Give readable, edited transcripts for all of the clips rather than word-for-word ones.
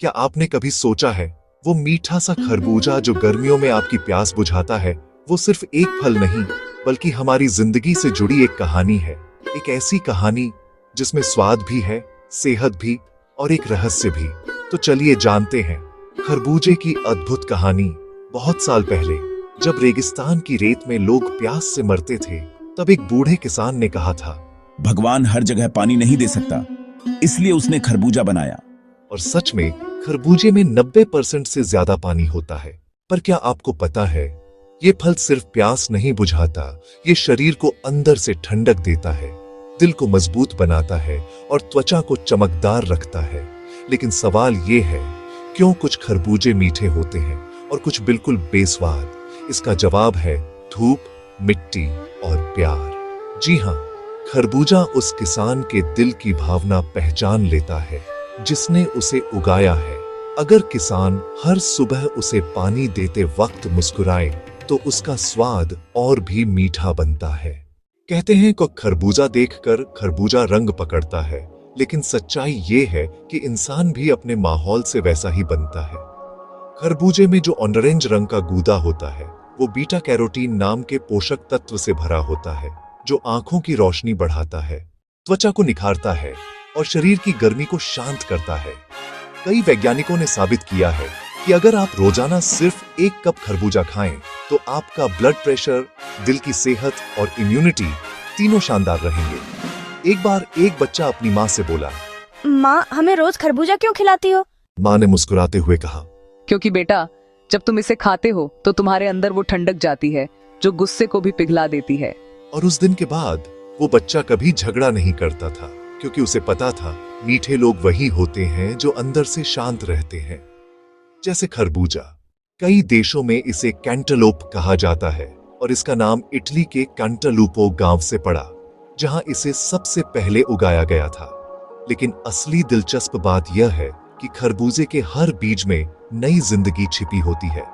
क्या आपने कभी सोचा है वो मीठा सा खरबूजा जो गर्मियों में आपकी प्यास बुझाता है, वो सिर्फ एक फल नहीं बल्कि हमारी जिंदगी से जुड़ी एक कहानी है। एक ऐसी कहानी जिसमें स्वाद भी है, सेहत भी और एक रहस्य भी। तो चलिए जानते हैं खरबूजे की अद्भुत कहानी। बहुत साल पहले जब रेगिस्तान की रेत में लोग प्यास से मरते थे, तब एक बूढ़े किसान ने कहा था, भगवान हर जगह पानी नहीं दे सकता, इसलिए उसने खरबूजा बनाया। और सच में खरबूजे में 90% से ज्यादा पानी होता है। पर क्या आपको पता है, ये फल सिर्फ प्यास नहीं बुझाता, ये शरीर को अंदर से ठंडक देता है, दिल को मजबूत बनाता है और त्वचा को चमकदार रखता है। लेकिन सवाल ये है, क्यों कुछ खरबूजे मीठे होते हैं और कुछ बिल्कुल बेस्वाद? इसका जवाब है धूप, मिट्टी और प्यार। जी हाँ, खरबूजा उस किसान के दिल की भावना पहचान लेता है जिसने उसे उगाया है। अगर किसान हर सुबह उसे पानी देते वक्त मुस्कुराए तो उसका स्वाद और भी मीठा बनता है। कहते हैं कि खरबूजा देखकर खरबूजा रंग पकड़ता है, लेकिन सच्चाई ये है कि इंसान भी अपने माहौल से वैसा ही बनता है। खरबूजे में जो ऑरेंज रंग का गूदा होता है, वो बीटा कैरोटीन नाम के पोषक तत्व से भरा होता है, जो आंखों की रोशनी बढ़ाता है, त्वचा को निखारता है और शरीर की गर्मी को शांत करता है। कई वैज्ञानिकों ने साबित किया है कि अगर आप रोजाना सिर्फ 1 कप खरबूजा खाएं, तो आपका ब्लड प्रेशर, दिल की सेहत और इम्यूनिटी तीनों शानदार रहेंगे। एक बार एक बच्चा अपनी माँ से बोला, माँ, हमें रोज खरबूजा क्यों खिलाती हो? माँ ने मुस्कुराते हुए कहा, क्योंकि बेटा, जब तुम इसे खाते हो तो तुम्हारे अंदर वो ठंडक जाती है जो गुस्से को भी पिघला देती है। और उस दिन के बाद वो बच्चा कभी झगड़ा नहीं करता था, क्योंकि उसे पता था मीठे लोग वही होते हैं जो अंदर से शांत रहते हैं। जैसे खरबूजा, कई देशों में इसे कैंटलोप कहा जाता है और इसका नाम इटली के कैंटलूपो गांव से पड़ा, जहां इसे सबसे पहले उगाया गया था। लेकिन असली दिलचस्प बात यह है कि खरबूजे के हर बीज में नई जिंदगी छिपी होती है।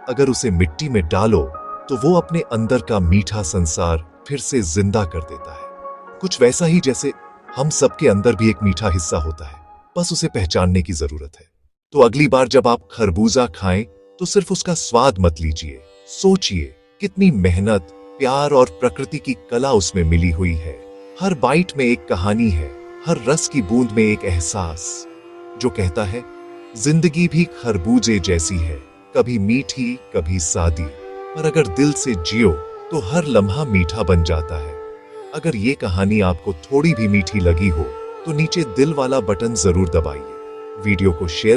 अगर उसे मिट्टी में डालो तो वो अपने अंदर का मीठा संसार फिर से जिंदा कर देता है। कुछ वैसा ही जैसे हम सबके अंदर भी एक मीठा हिस्सा होता है, बस उसे पहचानने की जरूरत है। तो अगली बार जब आप खरबूजा खाएं तो सिर्फ उसका स्वाद मत लीजिए, सोचिए कितनी मेहनत, प्यार और प्रकृति की कला उसमें मिली हुई है। हर बाइट में एक कहानी है, हर रस की बूंद में एक एहसास जो कहता है जिंदगी भी खरबूजे जैसी है, कभी मीठी कभी सादी, पर अगर दिल से जियो तो हर लम्हा मीठा बन जाता है। अगर ये कहानी आपको थोड़ी भी मीठी लगी हो तो नीचे दिल वाला बटन जरूर दबाइए, वीडियो को शेयर